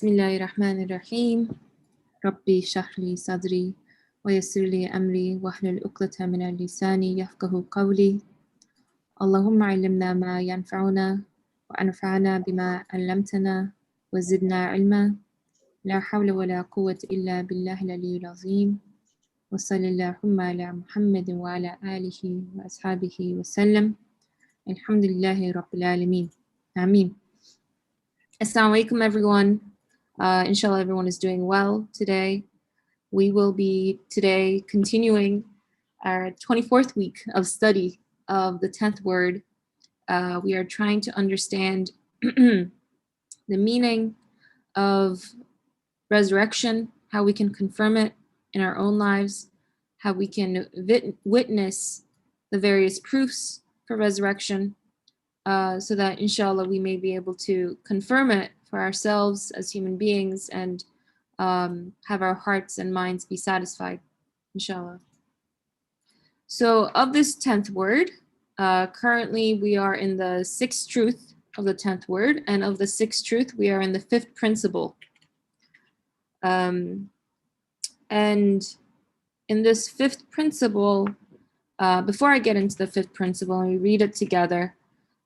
Bismillahirrahmanirrahim. Rabbi shahli sadri wa yassir li amri wahlul uqdatan min lisani yafqahu qawli. Allahumma allimna ma yanfa'una wa anfa'na bima 'allamtana wa zidna ilma. La hawla wa la quwwata illa billahil aliyyil azim. Wa sallallahu ala Muhammadin wa ala alihi wa ashabihi wa sallam. Alhamdulillahi rabbil alameen. Ameen. Assalamu alaikum, everyone. Inshallah, everyone is doing well today. We will be today continuing our 24th week of study of the 10th word. We are trying to understand the meaning of resurrection, how we can confirm it in our own lives, how we can witness the various proofs for resurrection, so that inshallah we may be able to confirm it for ourselves as human beings and have our hearts and minds be satisfied, inshallah. So of this 10th word, currently we are in the 6th truth of the 10th word, and of the 6th truth we are in the 5th principle. And in this 5th principle, before I get into the 5th principle and we read it together,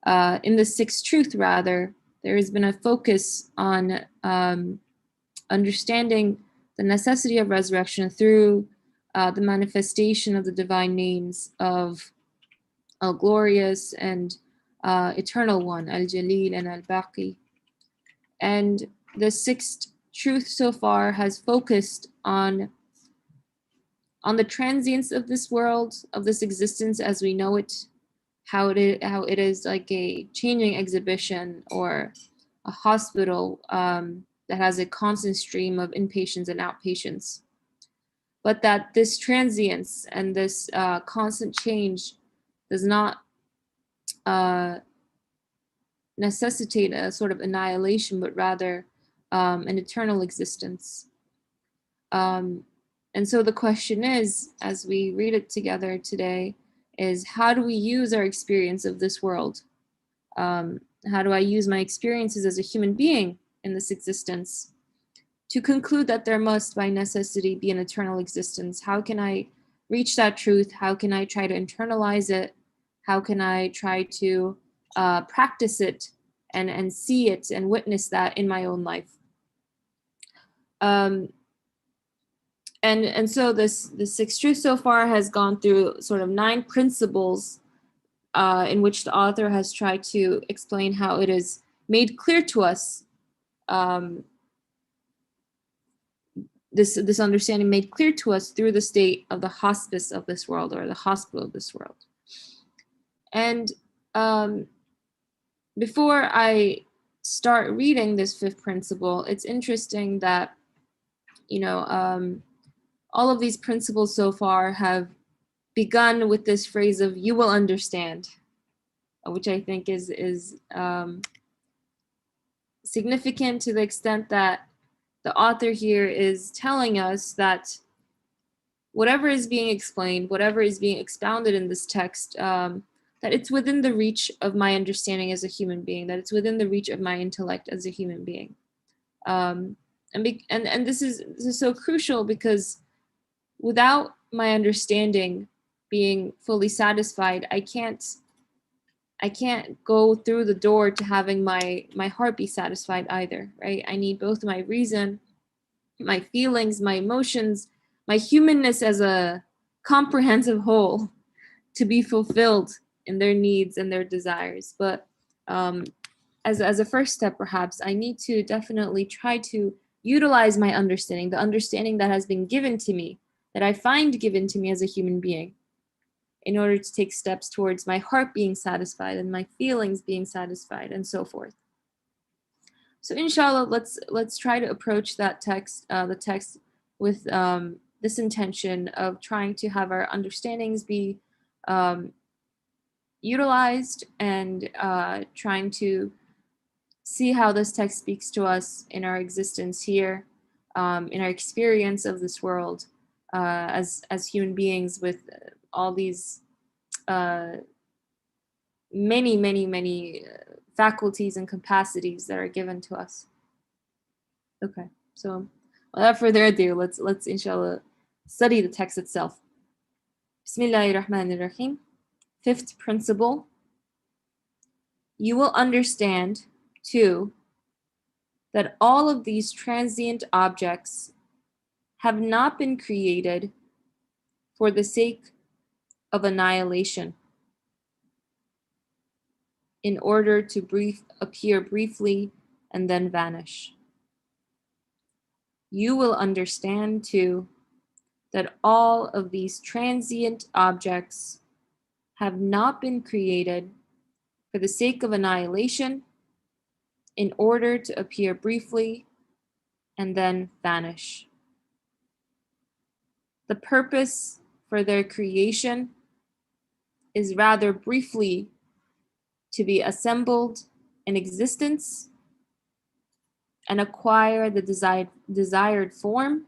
in the 6th truth rather, there has been a focus on understanding the necessity of resurrection through the manifestation of the divine names of Al-Glorious and Eternal One, Al-Jalil and Al-Baqi. And the 6th truth so far has focused on the transience of this world, of this existence as we know it, how it is like a changing exhibition or a hospital that has a constant stream of inpatients and outpatients. But that this transience and this constant change does not necessitate a sort of annihilation, but rather an eternal existence. And so the question is, as we read it together today, is how do we use our experience of this world? How do I use my experiences as a human being in this existence to conclude that there must by necessity be an eternal existence? How can I reach that truth? How can I try to internalize it? How can I try to practice it and see it and witness that in my own life? And so the 6th truth so far has gone through sort of 9 principles in which the author has tried to explain how it is made clear to us, this understanding made clear to us through the state of the hospice of this world, or the hospital of this world. And before I start reading this 5th principle, it's interesting that, all of these principles so far have begun with this phrase of "you will understand," which I think is significant to the extent that the author here is telling us that whatever is being explained, whatever is being expounded in this text, that it's within the reach of my understanding as a human being, that it's within the reach of my intellect as a human being. And this is so crucial, because without my understanding being fully satisfied, I can't go through the door to having my heart be satisfied either, right? I need both my reason, my feelings, my emotions, my humanness as a comprehensive whole to be fulfilled in their needs and their desires. But as a first step, perhaps, I need to definitely try to utilize my understanding, the understanding that has been given to me, that I find given to me as a human being, in order to take steps towards my heart being satisfied and my feelings being satisfied and so forth. So inshallah, let's try to approach that text, the text, with this intention of trying to have our understandings be utilized, and trying to see how this text speaks to us in our existence here, in our experience of this world, as human beings with all these many faculties and capacities that are given to us. Okay, so without further ado, let's inshallah study the text itself. Bismillahirrahmanirrahim. Fifth principle. You will understand, too, that all of these transient objects have not been created for the sake of annihilation, in order to appear briefly and then vanish. You will understand, too, that all of these transient objects have not been created for the sake of annihilation, in order to appear briefly and then vanish. The purpose for their creation is rather briefly to be assembled in existence and acquire the desired form,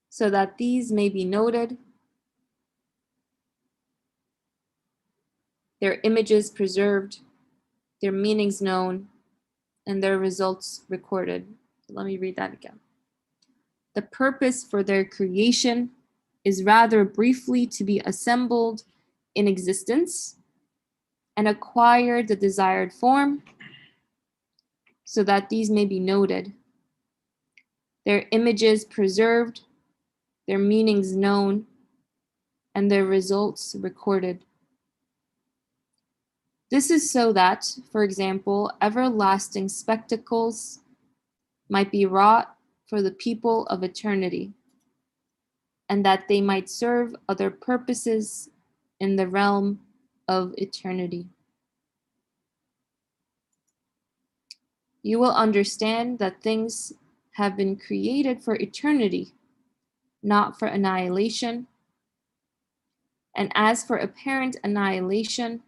so that these may be noted, their images preserved, their meanings known, and their results recorded. Let me read that again. The purpose for their creation is rather briefly to be assembled in existence and acquire the desired form, so that these may be noted, their images preserved, their meanings known, and their results recorded. This is so that, for example, everlasting spectacles might be wrought for the people of eternity, and that they might serve other purposes in the realm of eternity. You will understand that things have been created for eternity, not for annihilation. And as for apparent annihilation,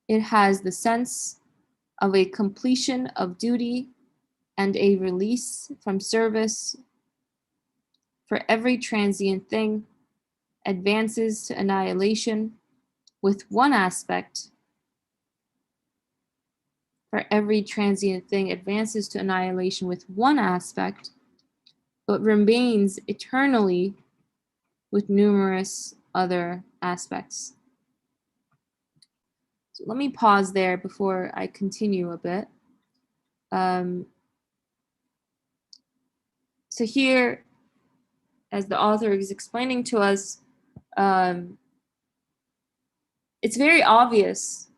it has the sense of a completion of duty and a release from service. For every transient thing advances to annihilation with one aspect. For every transient thing advances to annihilation with one aspect, but remains eternally with numerous other aspects. So let me pause there before I continue a bit. So here, as the author is explaining to us, it's very obvious.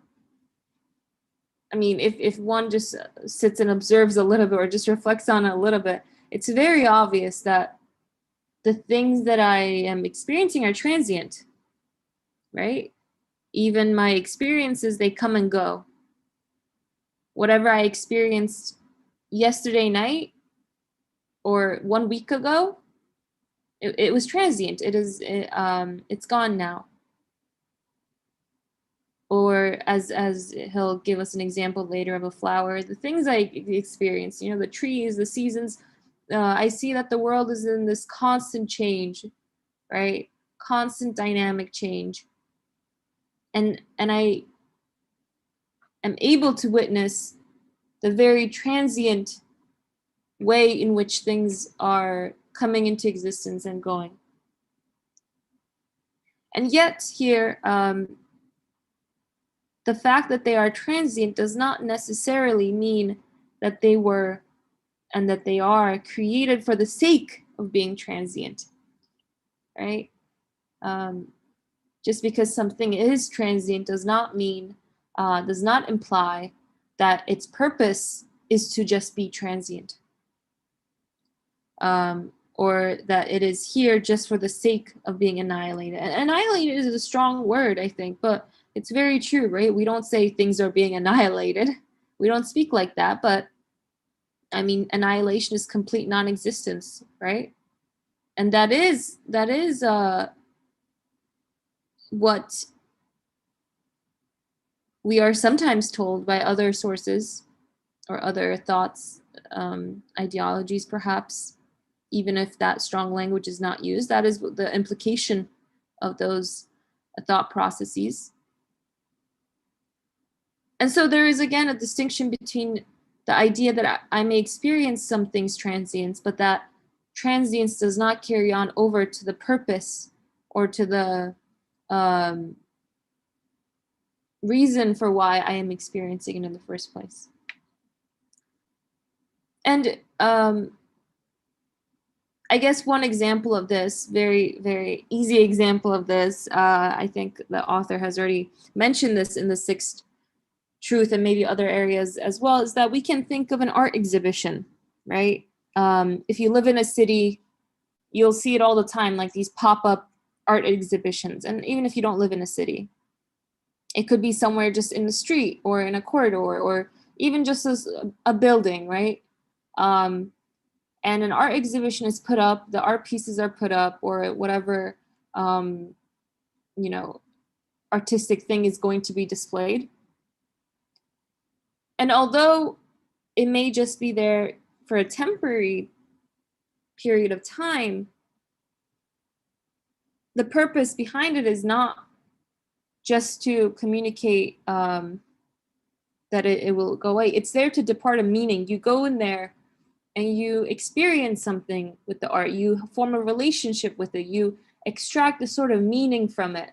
I mean, if one just sits and observes a little bit or just reflects on it a little bit, it's very obvious that the things that I am experiencing are transient, right? Even my experiences, they come and go. Whatever I experienced yesterday night or 1 week ago, it was transient. It's gone now. Or as he'll give us an example later of a flower, the things I experience, the trees, the seasons, I see that the world is in this constant change, right? Constant dynamic change. And I am able to witness the very transient way in which things are coming into existence and going. And yet here, the fact that they are transient does not necessarily mean that they were and that they are created for the sake of being transient, right? Just because something is transient does not imply that its purpose is to just be transient, or that it is here just for the sake of being annihilated. And annihilated is a strong word, I think, but it's very true, right? We don't say things are being annihilated. We don't speak like that, but I mean, annihilation is complete non-existence, right? And that is what we are sometimes told by other sources or other thoughts, ideologies, perhaps, even if that strong language is not used. That is the implication of those thought processes. And so there is, again, a distinction between the idea that I may experience some things transience, but that transience does not carry on over to the purpose or to the reason for why I am experiencing it in the first place. And I guess one example of this, very, very easy example of this, I think the author has already mentioned this in the Sixth Truth and maybe other areas as well, is that we can think of an art exhibition, right? If you live in a city, you'll see it all the time, like these pop-up art exhibitions. And even if you don't live in a city, it could be somewhere just in the street or in a corridor or even just as a building, right? And an art exhibition is put up, the art pieces are put up, or whatever, you know, artistic thing is going to be displayed. And although it may just be there for a temporary period of time, the purpose behind it is not just to communicate that it will go away. It's there to depart a meaning. You go in there and you experience something with the art. You form a relationship with it. You extract a sort of meaning from it.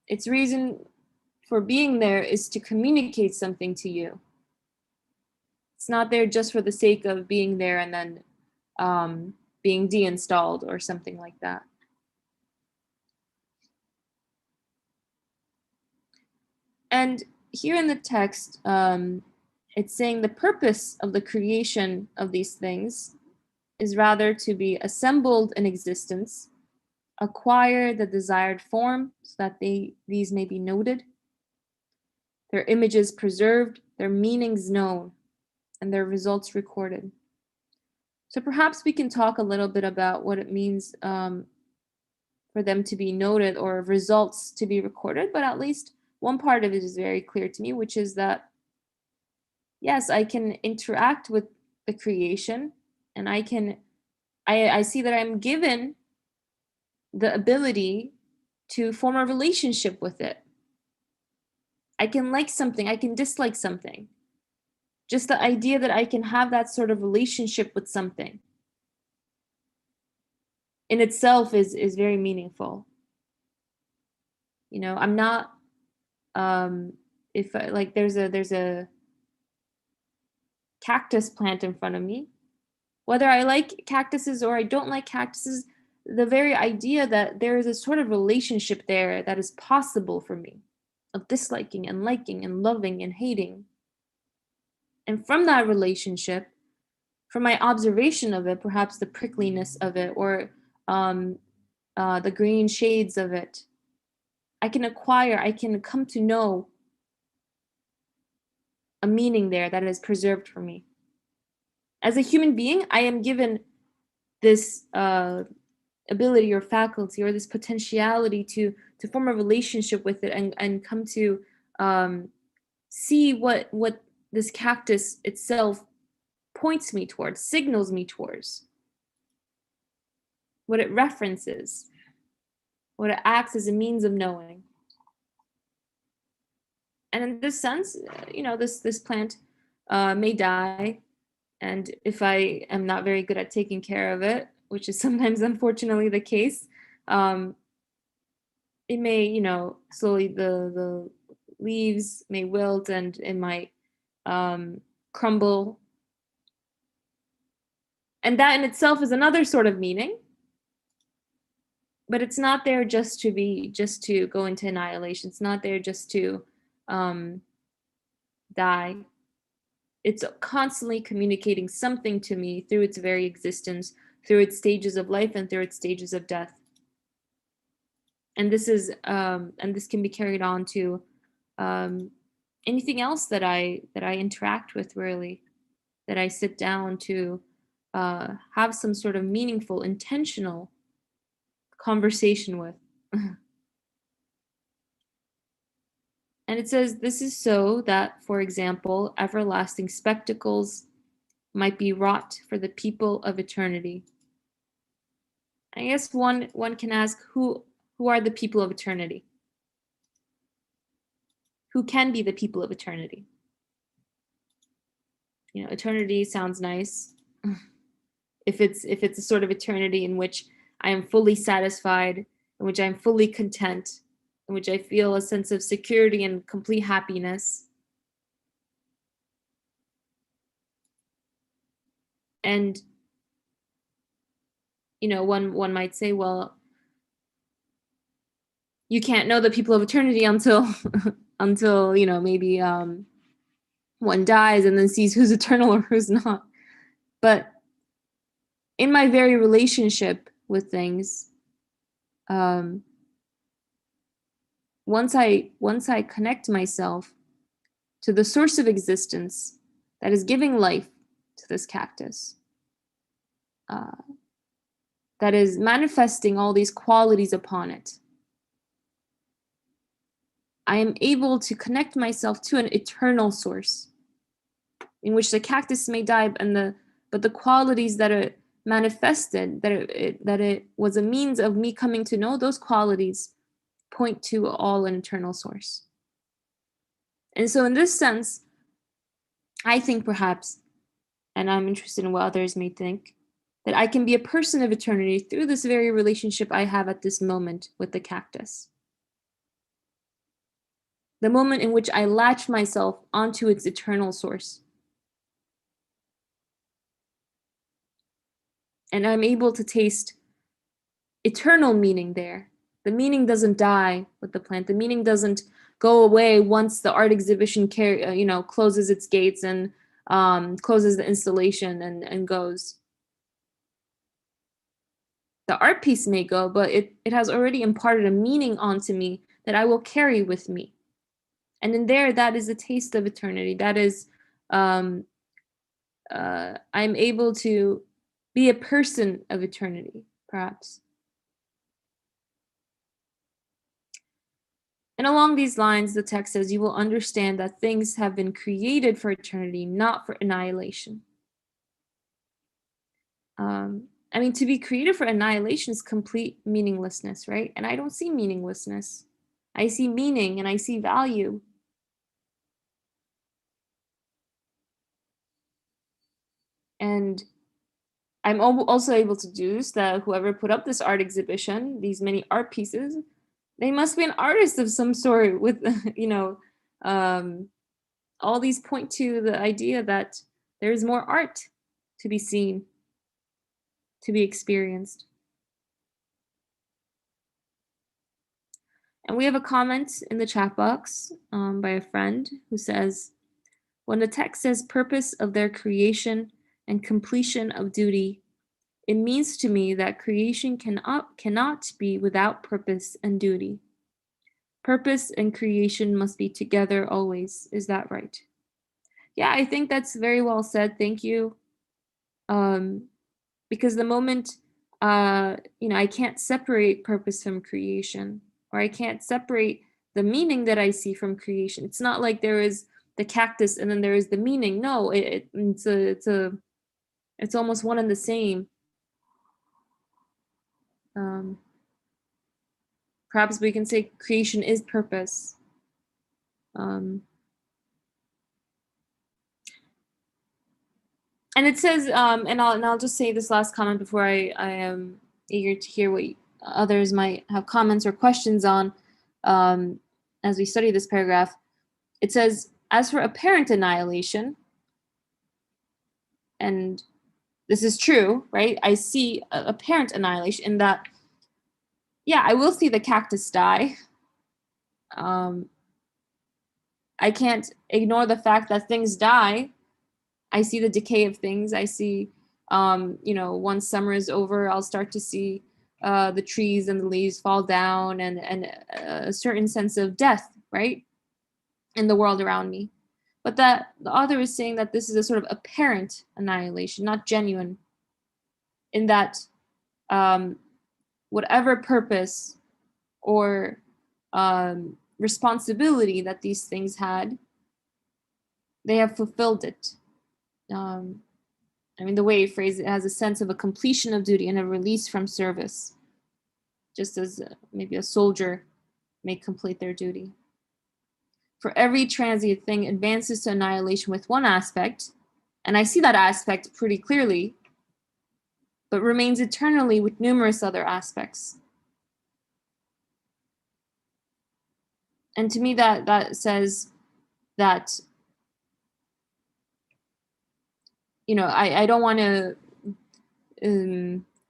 Its reason for being there is to communicate something to you. It's not there just for the sake of being there and then being deinstalled or something like that. And here in the text, it's saying the purpose of the creation of these things is rather to be assembled in existence, acquire the desired form so that these may be noted, their images preserved, their meanings known, and their results recorded. So perhaps we can talk a little bit about what it means for them to be noted or results to be recorded, but at least one part of it is very clear to me, which is that, yes, I can interact with the creation and I see that I'm given the ability to form a relationship with it. I can like something, I can dislike something. Just the idea that I can have that sort of relationship with something in itself is very meaningful. You know, I'm not if like there's a cactus plant in front of me, whether I like cactuses or I don't like cactuses, the very idea that there is a sort of relationship there that is possible for me, of disliking and liking and loving and hating. And from that relationship, from my observation of it, perhaps the prickliness of it or the green shades of it, I can come to know a meaning there that is preserved for me. As a human being, I am given this ability or faculty or this potentiality to form a relationship with it and come to see what this cactus itself points me towards, signals me towards, what it references, what it acts as a means of knowing. And in this sense, you know, this plant may die, and if I am not very good at taking care of it, which is sometimes unfortunately the case, it may, you know, slowly the leaves may wilt and it might crumble. And that in itself is another sort of meaning. But it's not there just to go into annihilation. It's not there just to die. It's constantly communicating something to me through its very existence, through its stages of life and through its stages of death. And this can be carried on to anything else that I interact with, really, that I sit down to have some sort of meaningful, intentional conversation with. And it says, this is so that, for example, everlasting spectacles might be wrought for the people of eternity. I guess one can ask, who are the people of eternity? who can be the people of eternity. You know, eternity sounds nice. If it's a sort of eternity in which I am fully satisfied, in which I'm fully content, in which I feel a sense of security and complete happiness. And you know, one might say, well, you can't know the people of eternity until until, you know, maybe one dies and then sees who's eternal or who's not. But in my very relationship with things, once I connect myself to the source of existence that is giving life to this cactus, that is manifesting all these qualities upon it, I am able to connect myself to an eternal source in which the cactus may die, but the qualities that are manifested, that it was a means of me coming to know, those qualities point to all an eternal source. And so in this sense, I think perhaps, and I'm interested in what others may think, that I can be a person of eternity through this very relationship I have at this moment with the cactus. The moment in which I latch myself onto its eternal source. And I'm able to taste eternal meaning there. The meaning doesn't die with the plant. The meaning doesn't go away once the art exhibition closes its gates and closes the installation and goes. The art piece may go, but it has already imparted a meaning onto me that I will carry with me. And in there, that is a taste of eternity. That is, I'm able to be a person of eternity, perhaps. And along these lines, the text says, you will understand that things have been created for eternity, not for annihilation. I mean, to be created for annihilation is complete meaninglessness, right? And I don't see meaninglessness. I see meaning and I see value. And I'm also able to deduce that whoever put up this art exhibition, these many art pieces, they must be an artist of some sort with, all these point to the idea that there's more art to be seen, to be experienced. And we have a comment in the chat box by a friend who says, when the text says purpose of their creation and completion of duty, it means to me that creation cannot be without purpose and duty. Purpose and creation must be together always. Is that right? Yeah, I think that's very well said. Thank you. Because the moment, I can't separate purpose from creation, or I can't separate the meaning that I see from creation. It's not like there is the cactus and then there is the meaning. No, it's almost one and the same. Perhaps we can say creation is purpose. And it says, and I'll just say this last comment before I am eager to hear what others might have comments or questions on as we study this paragraph. It says, as for apparent annihilation, and this is true, right? I see apparent annihilation in that, yeah, I will see the cactus die. I can't ignore the fact that things die. I see the decay of things. I see, once summer is over, I'll start to see the trees and the leaves fall down and a certain sense of death, right, in the world around me. But that the author is saying that this is a sort of apparent annihilation, not genuine, in that whatever purpose or responsibility that these things had, they have fulfilled it. The way he phrased it has a sense of a completion of duty and a release from service, just as maybe a soldier may complete their duty. For every transient thing advances to annihilation with one aspect, and I see that aspect pretty clearly, but remains eternally with numerous other aspects. And to me, that says that, I don't want to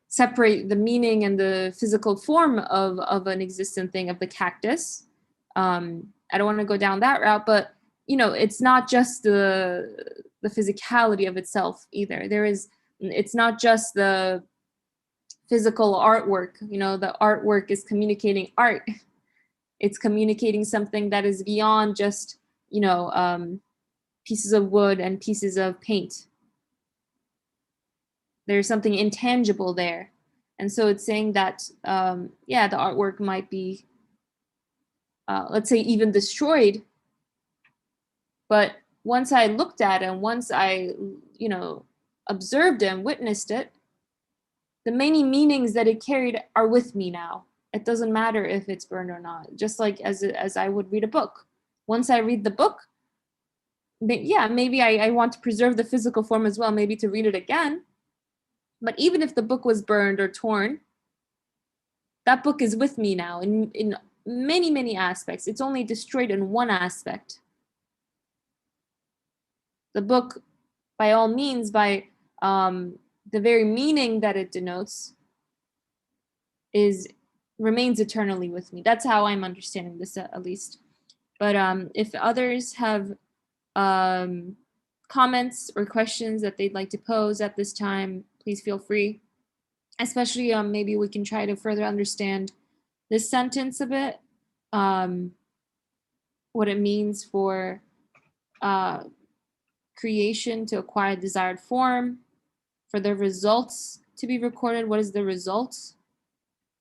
separate the meaning and the physical form of an existent thing, of the cactus. I don't want to go down that route, but it's not just the physicality of itself either. It's not just the physical artwork. The artwork is communicating art. It's communicating something that is beyond just pieces of wood and pieces of paint. There's something intangible there. And so it's saying that, the artwork might be, let's say, even destroyed. But once I looked at it, and once I, observed it and witnessed it, the many meanings that it carried are with me now. It doesn't matter if it's burned or not. Just like as I would read a book. Once I read the book, maybe I want to preserve the physical form as well, maybe to read it again. But even if the book was burned or torn, that book is with me now in many, many aspects. It's only destroyed in one aspect. The book, by all means, by the very meaning that it denotes, remains eternally with me. That's how I'm understanding this, at least. But if others have comments or questions that they'd like to pose at this time, please feel free. Especially maybe we can try to further understand this sentence a bit, what it means for creation to acquire desired form, for the results to be recorded. What is the result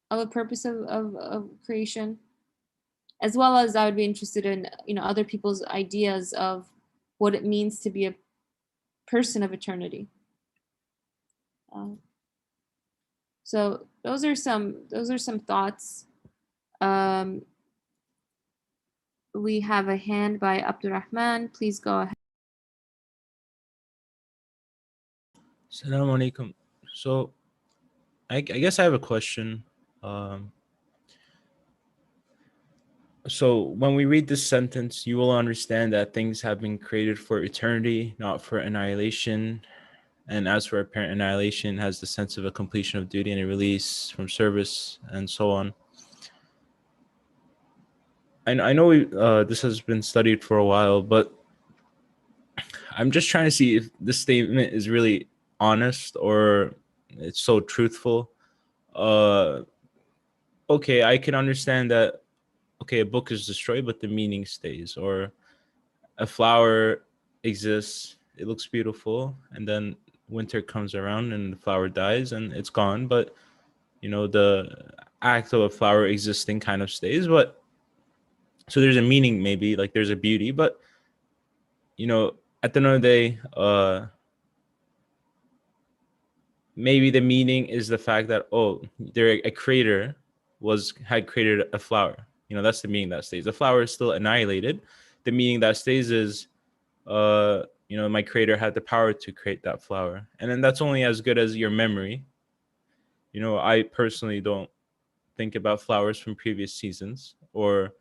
of a purpose of creation? As well as I would be interested in other people's ideas of what it means to be a person of eternity. So those are some thoughts. We have a hand by Abdurrahman. Please go ahead. Assalamu alaikum. So I guess I have a question. So when we read this sentence, you will understand that things have been created for eternity, not for annihilation. And as for apparent annihilation, has the sense of a completion of duty and a release from service, and so on. And I know this has been studied for a while, but I'm just trying to see if this statement is really honest or it's so truthful. Okay, I can understand that. Okay, a book is destroyed, but the meaning stays. Or a flower exists, it looks beautiful, and then winter comes around and the flower dies and it's gone. But the act of a flower existing kind of stays. But so there's a meaning, maybe, like there's a beauty, but at the end of the day, maybe the meaning is the fact that a creator had created a flower. That's the meaning that stays. The flower is still annihilated. The meaning that stays is my creator had the power to create that flower, and then that's only as good as your memory. I personally don't think about flowers from previous seasons, or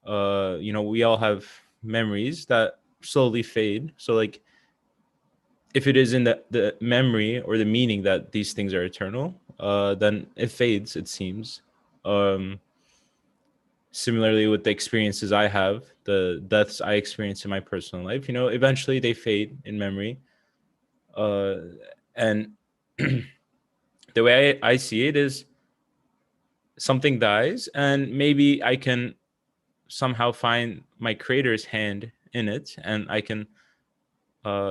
we all have memories that slowly fade. So like, if it is in the memory or the meaning that these things are eternal, then it fades, it seems. Similarly with the experiences I have, the deaths I experience in my personal life, eventually they fade in memory. And the way I see it is, something dies and maybe I can somehow find my creator's hand in it, and I can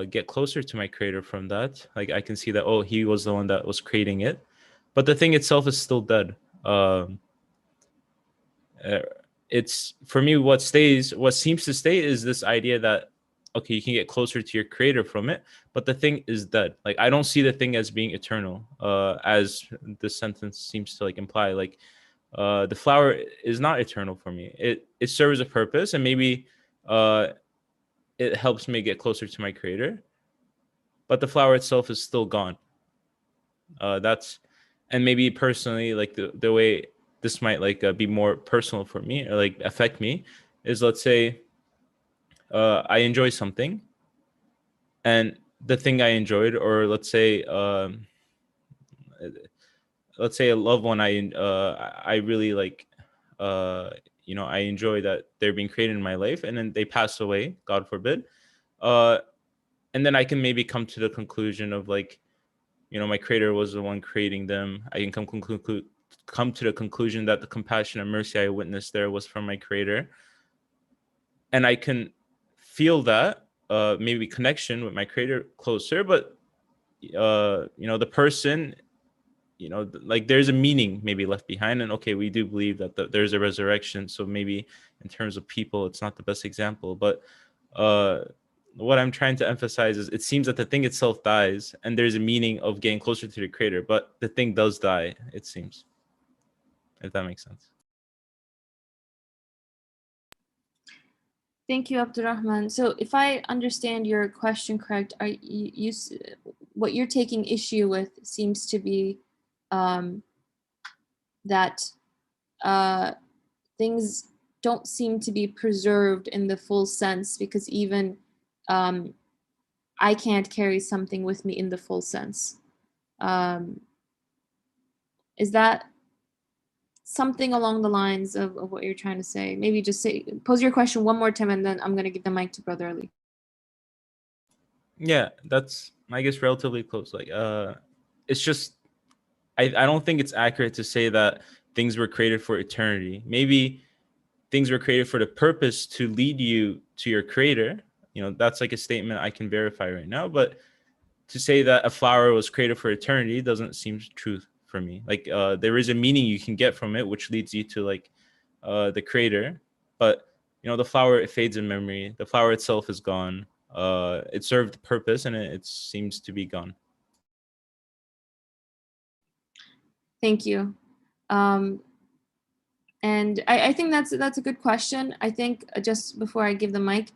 get closer to my creator from that. Like, I can see that, he was the one that was creating it, but the thing itself is still dead. It's, for me, what seems to stay is this idea that, okay, you can get closer to your creator from it, but the thing is dead. Like, I don't see the thing as being eternal, as the sentence seems to imply. Like, the flower is not eternal for me. It serves a purpose, and maybe it helps me get closer to my creator, but the flower itself is still gone. That's, and maybe personally, like the way this might like be more personal for me or like affect me is, let's say I enjoy something, and the thing I enjoyed, or let's say a loved one I really like, I enjoy that they're being created in my life, and then they pass away, God forbid. uh and then I can maybe come to the conclusion of like, my creator was the one creating them. I can come to the conclusion that the compassion and mercy I witnessed there was from my creator, and I can feel that maybe connection with my creator closer. But the person, like there's a meaning maybe left behind. And okay, we do believe that there's a resurrection, so maybe in terms of people it's not the best example, but uh what I'm trying to emphasize is it seems that the thing itself dies and there's a meaning of getting closer to the creator, but the thing does die, it seems, if that makes sense. Thank you, Abdurrahman. So if I understand your question correct, are what you're taking issue with seems to be that things don't seem to be preserved in the full sense, because even I can't carry something with me in the full sense. Is that something along the lines of what you're trying to say? Maybe just pose your question one more time, and then I'm going to give the mic to Brother Ali. Yeah, that's, I guess, relatively close. Like it's just, I don't think it's accurate to say that things were created for eternity. Maybe things were created for the purpose to lead you to your creator. That's like a statement I can verify right now. But to say that a flower was created for eternity doesn't seem true for me. Like there is a meaning you can get from it, which leads you to like the creator. But the flower, it fades in memory. The flower itself is gone. It served the purpose, and it seems to be gone. Thank you. And I think that's a good question. I think just before I give the mic,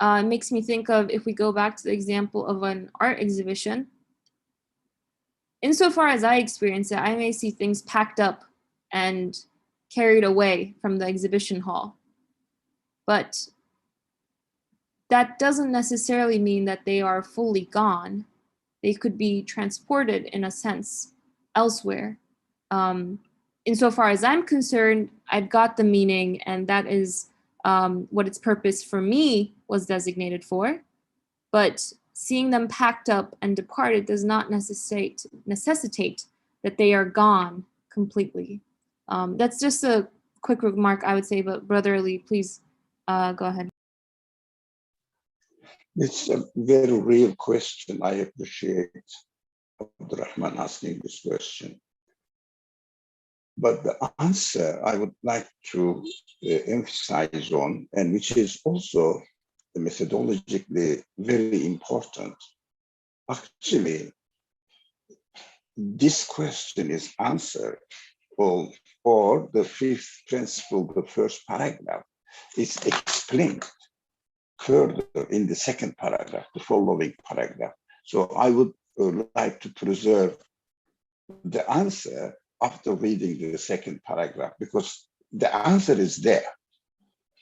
it makes me think of, if we go back to the example of an art exhibition, insofar as I experience it, I may see things packed up and carried away from the exhibition hall. But that doesn't necessarily mean that they are fully gone. They could be transported, in a sense, elsewhere. Insofar as I'm concerned, I've got the meaning, and that is what its purpose for me was designated for. But seeing them packed up and departed does not necessitate that they are gone completely. That's just a quick remark, I would say, but Brother Ali, please go ahead. It's a very real question. I appreciate Abdurrahman asking this question. But the answer I would like to emphasize on, and which is also methodologically very important, actually, this question is answered, or the fifth principle, the first paragraph, is explained further in the second paragraph, the following paragraph. So I would like to preserve the answer after reading the second paragraph, because the answer is there,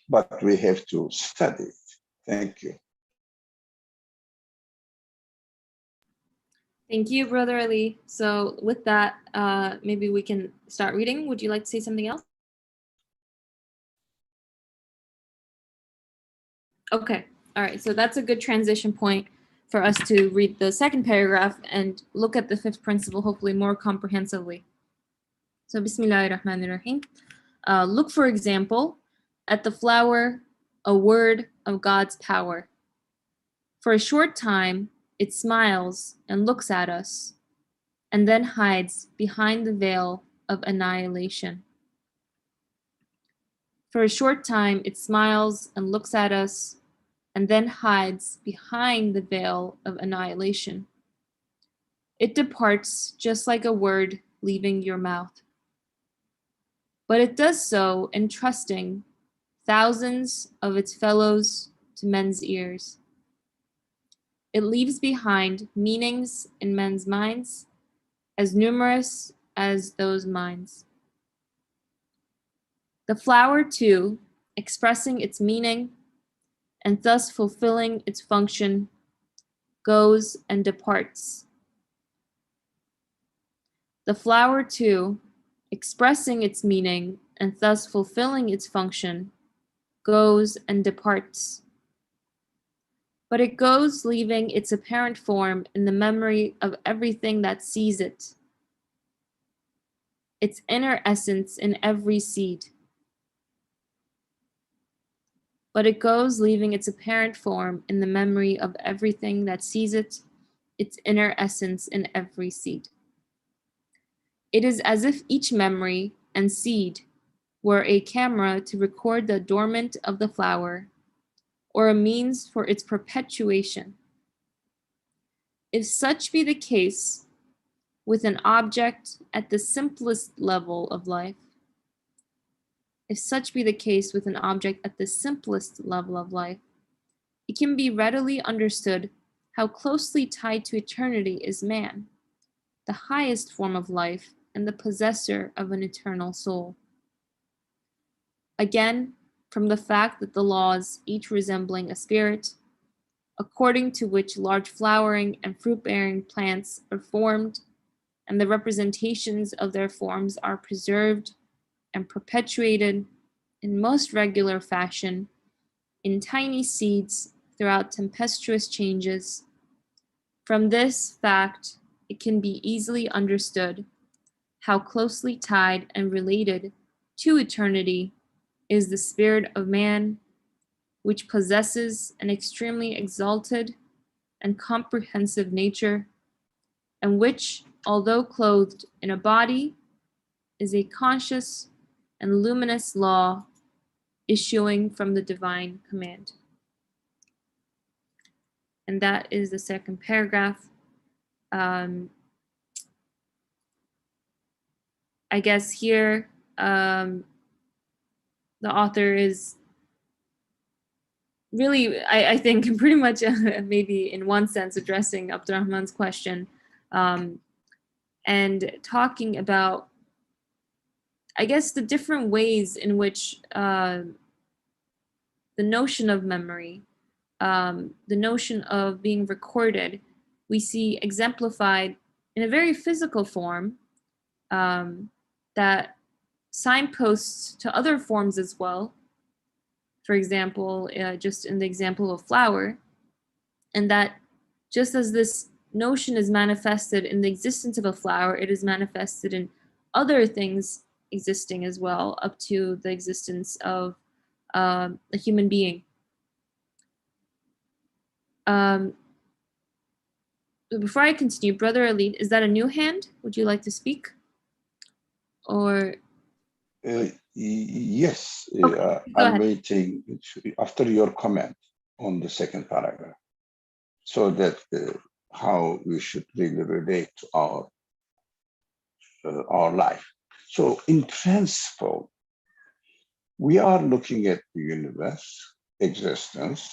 but we have to study it. Thank you. Thank you, Brother Ali. So with that, maybe we can start reading. Would you like to say something else? Okay, all right. So that's a good transition point for us to read the second paragraph and look at the fifth principle, hopefully more comprehensively. So Bismillahirrahmanirrahim. Look, for example, at the flower, a word of God's power. For a short time, it smiles and looks at us, and then hides behind the veil of annihilation. For a short time, it smiles and looks at us, and then hides behind the veil of annihilation. It departs just like a word leaving your mouth. But it does so entrusting thousands of its fellows to men's ears. It leaves behind meanings in men's minds as numerous as those minds. The flower, too, expressing its meaning and thus fulfilling its function, goes and departs. The flower, too, expressing its meaning and thus fulfilling its function, goes and departs. But it goes, leaving its apparent form in the memory of everything that sees it, its inner essence in every seed. But it goes, leaving its apparent form in the memory of everything that sees it, its inner essence in every seed. It is as if each memory and seed were a camera to record the adornment of the flower, or a means for its perpetuation. If such be the case with an object at the simplest level of life, if such be the case with an object at the simplest level of life, it can be readily understood how closely tied to eternity is man, the highest form of life and the possessor of an eternal soul. Again, from the fact that the laws, each resembling a spirit, according to which large flowering and fruit-bearing plants are formed, and the representations of their forms are preserved and perpetuated in most regular fashion in tiny seeds throughout tempestuous changes. From this fact, it can be easily understood how closely tied and related to eternity is the spirit of man, which possesses an extremely exalted and comprehensive nature, and which, although clothed in a body, is a conscious and luminous law issuing from the divine command. And that is the second paragraph. I guess here the author is really, I think, pretty much maybe in one sense addressing Abdurrahman's question and talking about, I guess, the different ways in which the notion of memory, the notion of being recorded, we see exemplified in a very physical form that signposts to other forms as well. For example, just in the example of flower, and that just as this notion is manifested in the existence of a flower, it is manifested in other things existing as well, up to the existence of a human being. Before I continue, Brother Ali, is that a new hand? Would you like to speak? Or yes, okay, I'm waiting after your comment on the second paragraph, so that how we should really relate to our life. So in principle, we are looking at the universe, existence.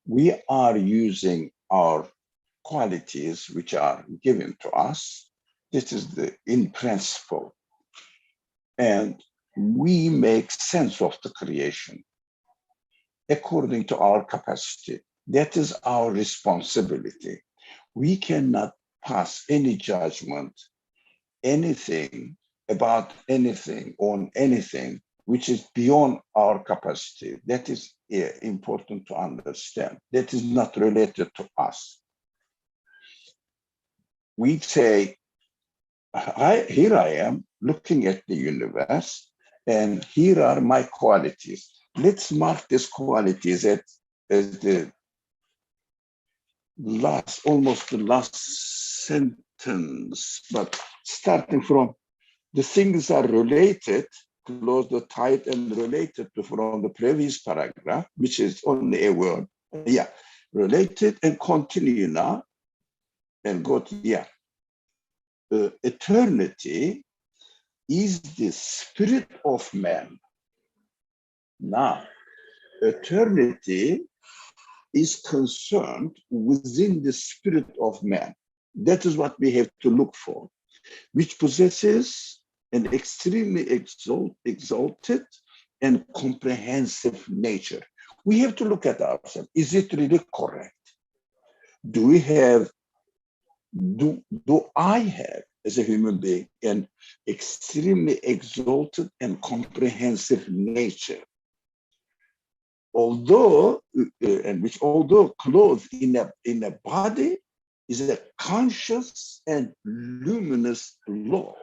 We are using our qualities which are given to us. This is the in principle. And we make sense of the creation according to our capacity. That is our responsibility. We cannot pass any judgment, anything about anything on anything which is beyond our capacity. That is important to understand. That is not related to us. We say, here I am looking at the universe, and here are my qualities. Let's mark these qualities as the almost the last sentence, but starting from the things are related, close the tied and related to from the previous paragraph, which is only a word. Yeah, related and continue now and go to, yeah. Eternity is the spirit of man. Now, eternity is concerned within the spirit of man. That is what we have to look for, which possesses an extremely exalted and comprehensive nature. We have to look at ourselves. Is it really correct? Do we have, do I have, as a human being, an extremely exalted and comprehensive nature? Although, and which although clothed in a body, is a conscious and luminous law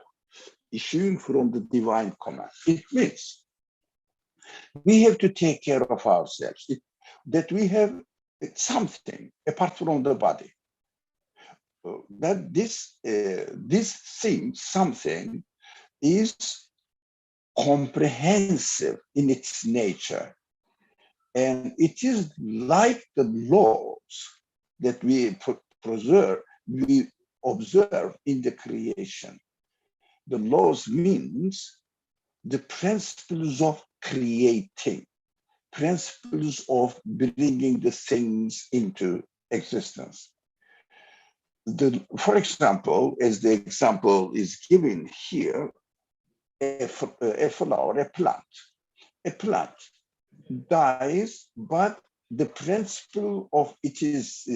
issuing from the divine command. It means we have to take care of ourselves, that we have something apart from the body. That this thing, something, is comprehensive in its nature. And it is like the laws that we observe in the creation. The laws means the principles of creating, principles of bringing the things into existence. For example, as the example is given here, a flower, a plant dies, but the principle of it is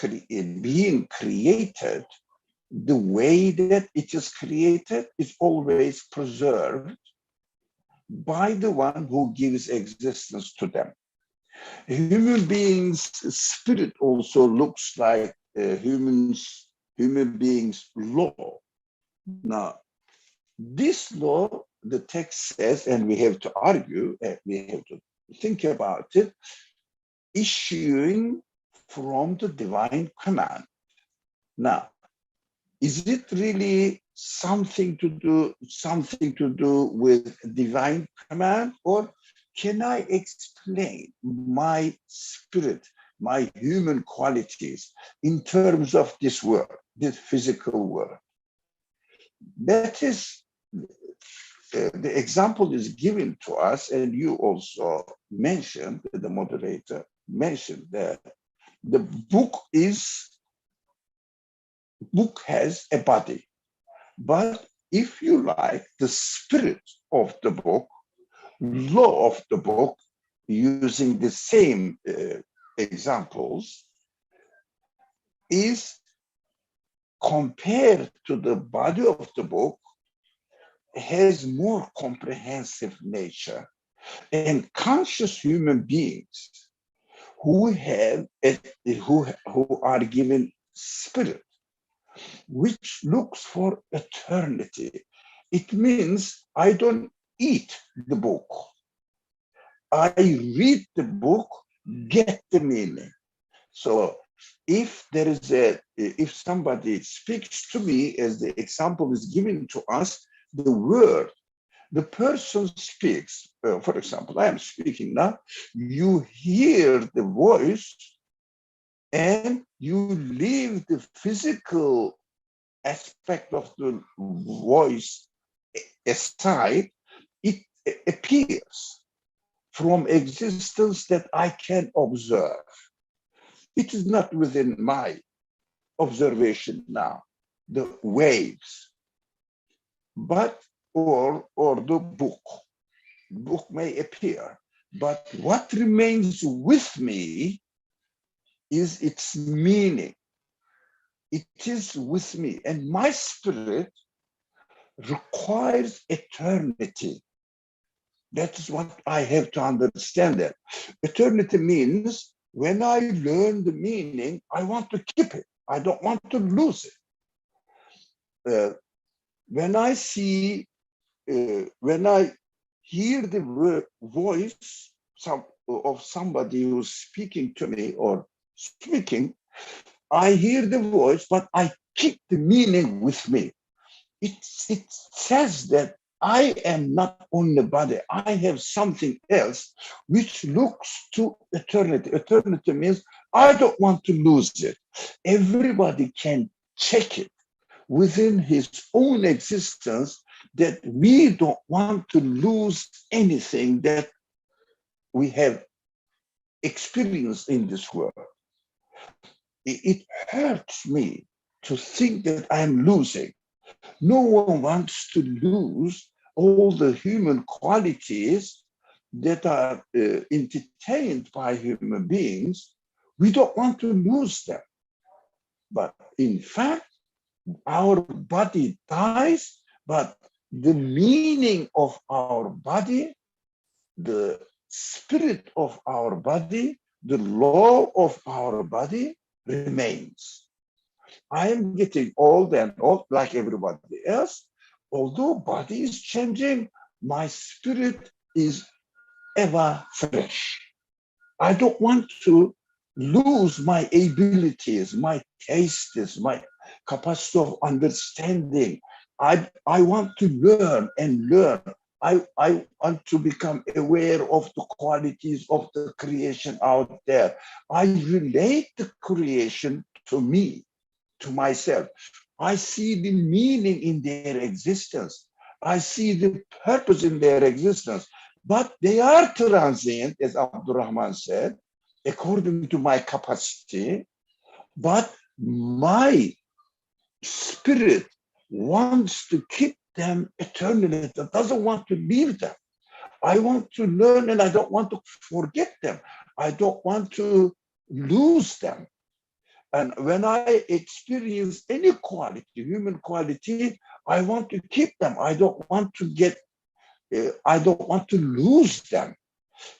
being created, the way that it is created is always preserved by the one who gives existence to them. Human beings' spirit also looks like human beings' law. Now, this law, the text says, and we have to argue, we have to think about it, issuing from the divine command. Now, is it really something to do with divine command, or can I explain my spirit, my human qualities in terms of this world, this physical world? That is, the example is given to us, and you also mentioned, the moderator mentioned, that the book has a body, but if you like, the spirit of the book, law of the book, using the same examples, is compared to the body of the book, has more comprehensive nature. And conscious human beings who are given spirit, which looks for eternity. It means I don't eat the book. I read the book, get the meaning. So if somebody speaks to me, as the example is given to us, the word, the person speaks, for example, I am speaking now, you hear the voice and you leave the physical aspect of the voice aside, it appears from existence that I can observe. It is not within my observation now, the waves, but or the book may appear, but what remains with me is its meaning. It is with me, and my spirit requires eternity. That is what I have to understand. That eternity means when I learn the meaning, I want to keep it. I don't want to lose it. When I hear the voice of somebody who's speaking to me or speaking, I hear the voice, but I keep the meaning with me. It says that I am not only body, I have something else which looks to eternity. Eternity means I don't want to lose it. Everybody can check it. within his own existence that we don't want to lose anything that we have experienced in this world. It hurts me to think that I'm losing. No one wants to lose all the human qualities that are entertained by human beings. We don't want to lose them. But in fact, our body dies, but the meaning of our body, the spirit of our body, the law of our body remains. I am getting old and old like everybody else. Although body is changing, my spirit is ever fresh. I don't want to lose my abilities, my tastes, my capacity of understanding. I want to learn and learn. I want to become aware of the qualities of the creation out there. I relate the creation to me, to myself. I see the meaning in their existence. I see the purpose in their existence. But they are transient, as Abdurrahman said, according to my capacity. But my spirit wants to keep them eternally. It doesn't want to leave them. I want to learn and I don't want to forget them. I don't want to lose them. And when I experience any quality, human quality, I want to keep them. I don't want to lose them.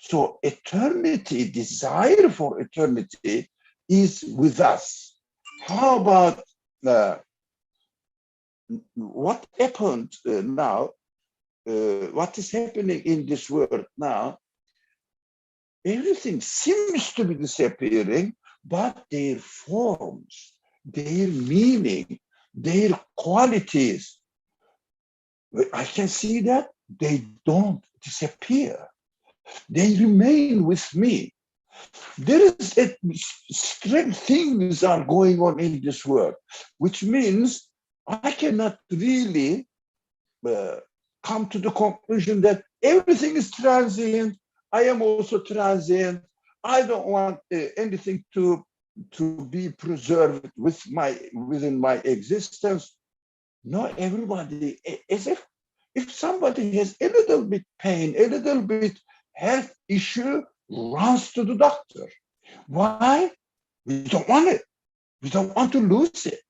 So eternity, desire for eternity is with us. How about what happened now? What is happening in this world now? Everything seems to be disappearing, but their forms, their meaning, their qualities, I can see that they don't disappear. They remain with me. There is strange things are going on in this world, which means I cannot really come to the conclusion that everything is transient. I am also transient. I don't want anything to be preserved within my existence. Not everybody, as if somebody has a little bit pain, a little bit health issue, runs to the doctor. Why? We don't want it. We don't want to lose it.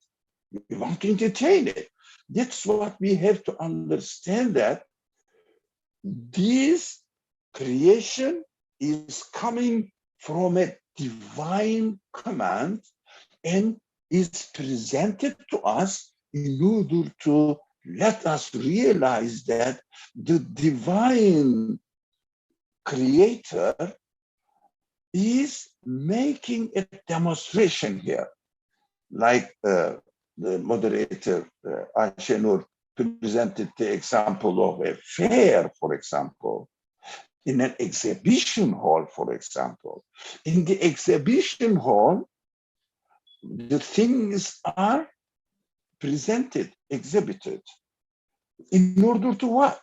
We want to entertain it. That's what we have to understand, that this creation is coming from a divine command and is presented to us in order to let us realize that the divine creator is making a demonstration here. Like the moderator, Ayşe Nur, presented the example of a fair, for example, in an exhibition hall, for example. In the exhibition hall, the things are presented, exhibited. In order to what?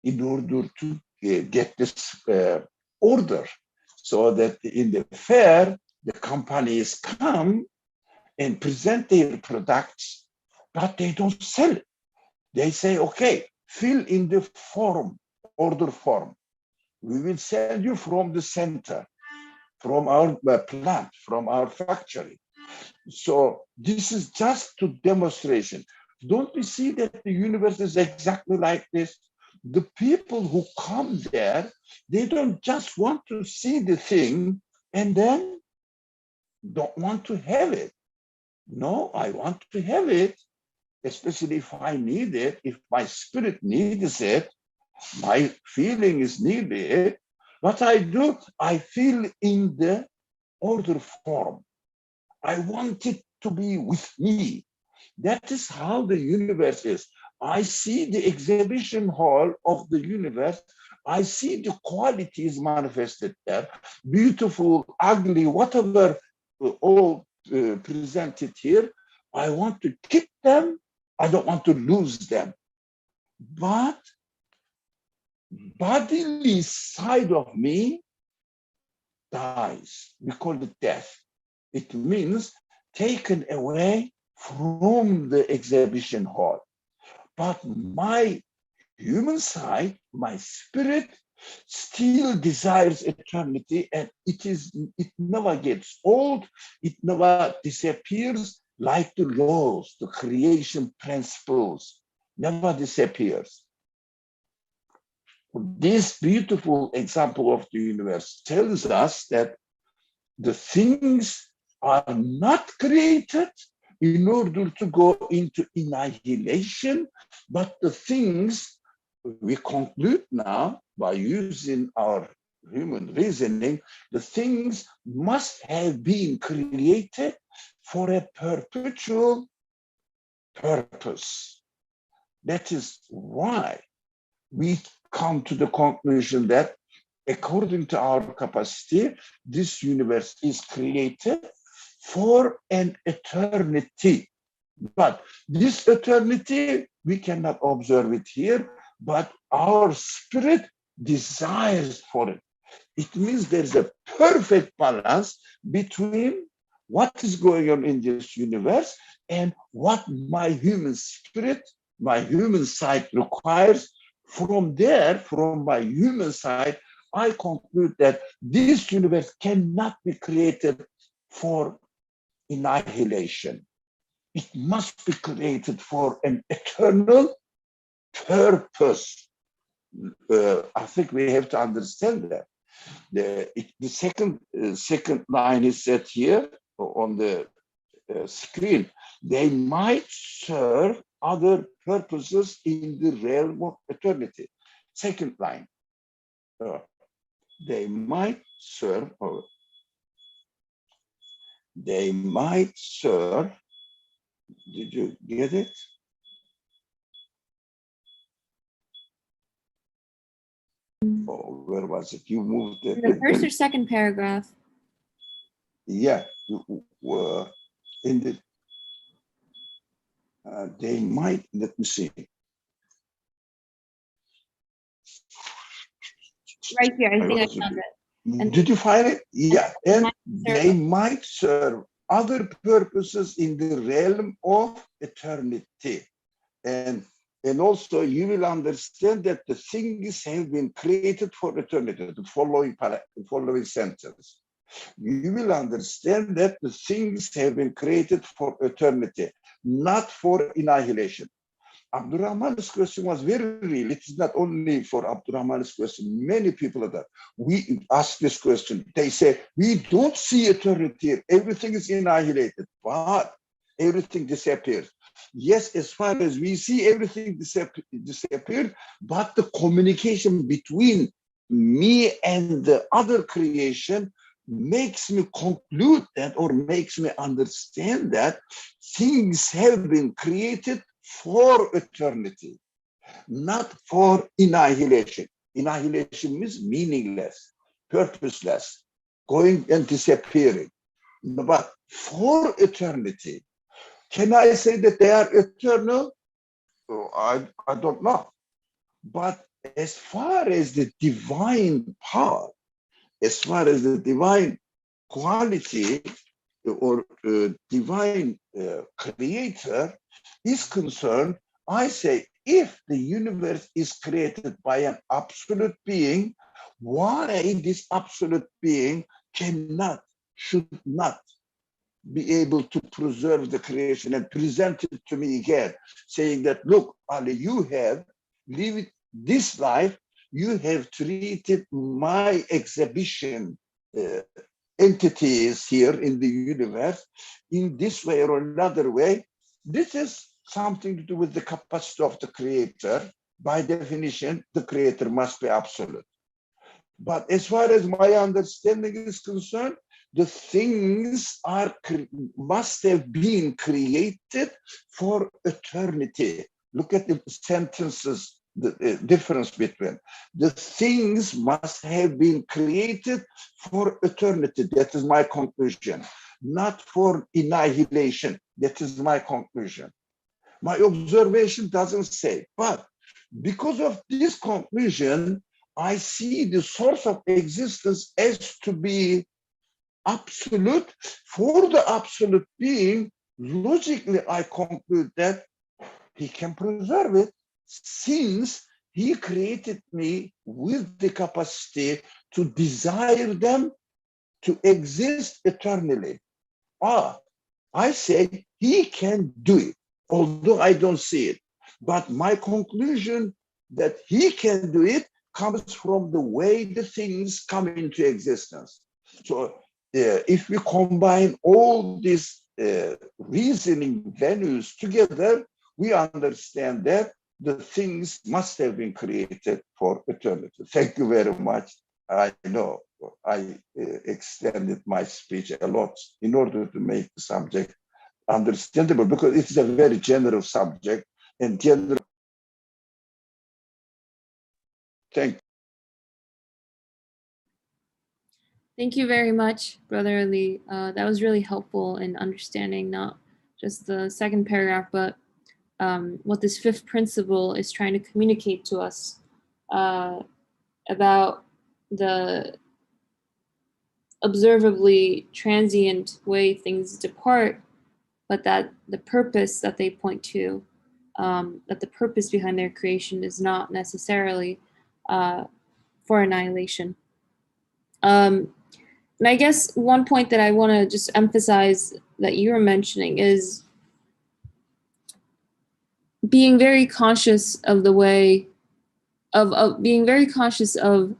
In order to get this order, so that in the fair, the companies come and present their products, but they don't sell it. They say, okay, fill in the form, order form. We will send you from the center, from our plant, from our factory. So this is just to demonstration. Don't we see that the universe is exactly like this? The people who come there, they don't just want to see the thing and then don't want to have it. No, I want to have it, especially if I need it, if my spirit needs it, my feeling is needed. What I do, I feel in the order form. I want it to be with me. That is how the universe is. I see the exhibition hall of the universe. I see the qualities manifested there, beautiful, ugly, whatever, all presented here. I want to keep them. I don't want to lose them. But bodily side of me dies. We call it death. It means taken away from the exhibition hall. But my human side, my spirit, still desires eternity, and it never gets old, it never disappears, like the laws, the creation principles, never disappears. This beautiful example of the universe tells us that the things are not created in order to go into annihilation, but the things, we conclude now by using our human reasoning, the things must have been created for a perpetual purpose. That is why we come to the conclusion that according to our capacity, this universe is created for an eternity. But this eternity, we cannot observe it here, but our spirit desires for it. It means there's a perfect balance between what is going on in this universe and what my human spirit, my human side requires. From there, from my human side, I conclude that this universe cannot be created for annihilation. It must be created for an eternal purpose. I think we have to understand that. The second line is set here on the screen. They might serve other purposes in the realm of eternity. Second line. They might serve, or they might serve. Did you get it? Oh, where was it? You moved it. The first or second paragraph. Yeah, in the they might. Let me see. Right here, I think I found it. And did you find it? Yeah, and they might serve other purposes in the realm of eternity. And also you will understand that the things have been created for eternity. The following sentence. You will understand that the things have been created for eternity, not for annihilation. Abdurrahman's question was very real. It is not only for Abdurrahman's question. Many people are that. We ask this question. They say, we don't see eternity. Everything is annihilated, but everything disappears. Yes, as far as we see, everything disappeared, but the communication between me and the other creation makes me conclude that, or makes me understand that things have been created for eternity, not for annihilation. Annihilation means meaningless, purposeless, going and disappearing. But for eternity, can I say that they are eternal? Oh, I don't know. But as far as the divine power, as far as the divine quality or divine creator is concerned, I say, if the universe is created by an absolute being, why this absolute being should not be able to preserve the creation and present it to me again, saying that, look, Ali, you have lived this life, you have treated my exhibition entities here in the universe in this way or another way. This is something to do with the capacity of the creator. By definition, the creator must be absolute. But as far as my understanding is concerned, the things must have been created for eternity. Look at the sentences, the difference between. The things must have been created for eternity. That is my conclusion. Not for annihilation, That is my conclusion. My observation doesn't say, but because of this conclusion, I see the source of existence as to be absolute. For the absolute being, logically, I conclude that he can preserve it since he created me with the capacity to desire them to exist eternally. I say he can do it, although I don't see it. But my conclusion that he can do it comes from the way the things come into existence. So if we combine all these reasoning venues together, we understand that the things must have been created for eternity. Thank you very much. I know I extended my speech a lot in order to make the subject understandable, because it's a very general subject and general. Thank you. Thank you very much, Brother Ali. That was really helpful in understanding not just the second paragraph, but what this fifth principle is trying to communicate to us about the observably transient way things depart, but that the purpose that they point to, that the purpose behind their creation is not necessarily for annihilation. And I guess one point that I want to just emphasize that you were mentioning is being very conscious of the way of being very conscious of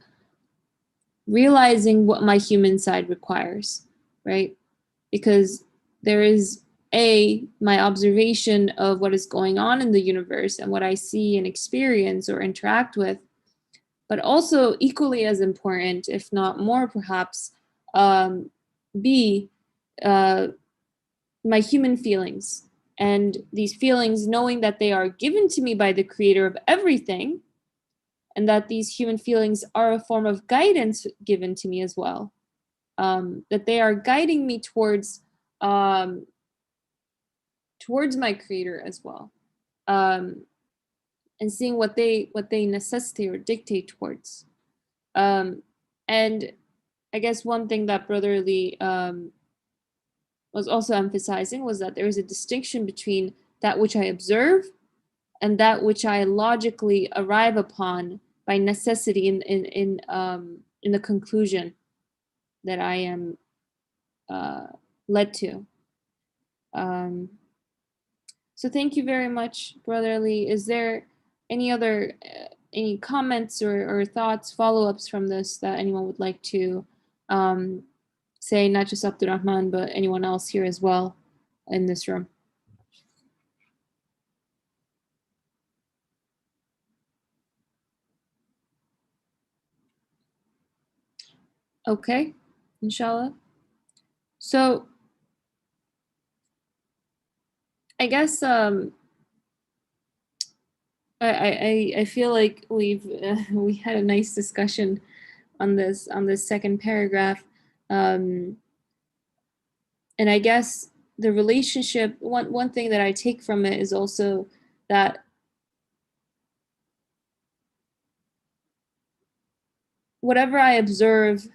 realizing what my human side requires, right? Because there is my observation of what is going on in the universe and what I see and experience or interact with, but also equally as important, if not more perhaps, B, my human feelings. And these feelings, knowing that they are given to me by the creator of everything, and that these human feelings are a form of guidance given to me as well. That they are guiding me towards my creator as well. And seeing what they necessitate or dictate towards. And I guess one thing that Brother Lee was also emphasizing was that there is a distinction between that which I observe and that which I logically arrive upon by necessity in the conclusion that I am led to. So thank you very much, Brother Lee. Is there any other any comments or thoughts, follow-ups from this that anyone would like to say, not just Abdurrahman, but anyone else here as well in this room? Okay, inshallah. So I guess I feel like we had a nice discussion on this second paragraph, and I guess the relationship. One thing that I take from it is also that whatever I observe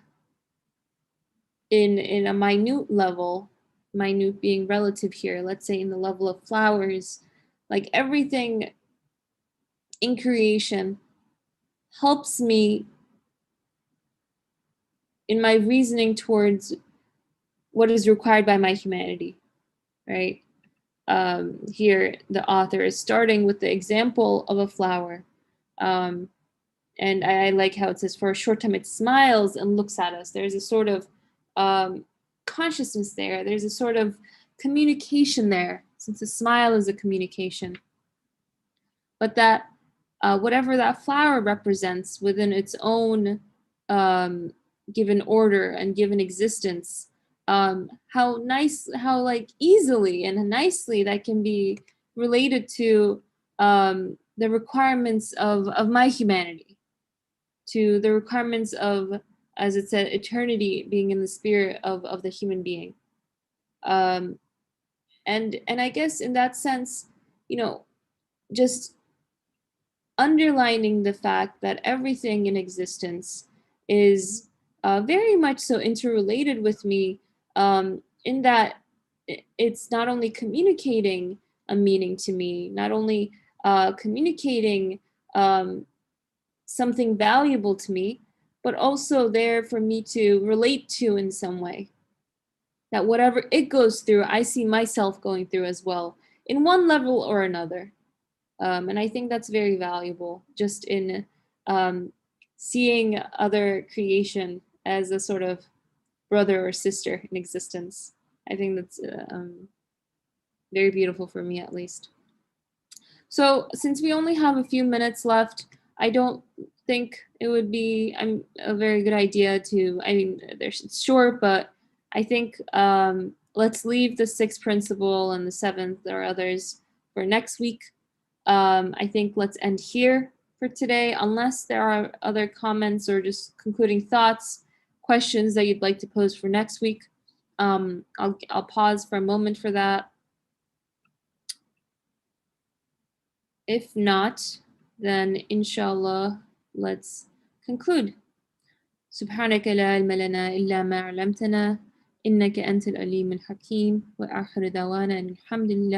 in a minute level, minute being relative here, let's say in the level of flowers, like everything in creation helps me in my reasoning towards what is required by my humanity, right? Here, the author is starting with the example of a flower. And I like how it says, for a short time it smiles and looks at us. There's a sort of consciousness there. There's a sort of communication there, since a smile is a communication. But that whatever that flower represents within its own given order and given existence, how like easily and nicely that can be related to the requirements of my humanity, to the requirements of, as it said, eternity being in the spirit of the human being. And I guess in that sense, you know, just underlining the fact that everything in existence is very much so interrelated with me, in that it's not only communicating a meaning to me, not only communicating something valuable to me, but also there for me to relate to in some way. That whatever it goes through, I see myself going through as well, in one level or another. And I think that's very valuable, just in seeing other creation as a sort of brother or sister in existence. I think that's very beautiful for me, at least. So since we only have a few minutes left, I don't think it would be a very good idea to, I mean, it's short, but I think let's leave the sixth principle and the seventh or others for next week. I think let's end here for today, unless there are other comments or just concluding thoughts, questions that you'd like to pose for next week. I'll pause for a moment for that. If not, then inshallah, let's conclude. سبحانك لا علم لنا إلا ما علمتنا إنك أنت العليم الحكيم وآخر دعوانا أن الحمد لله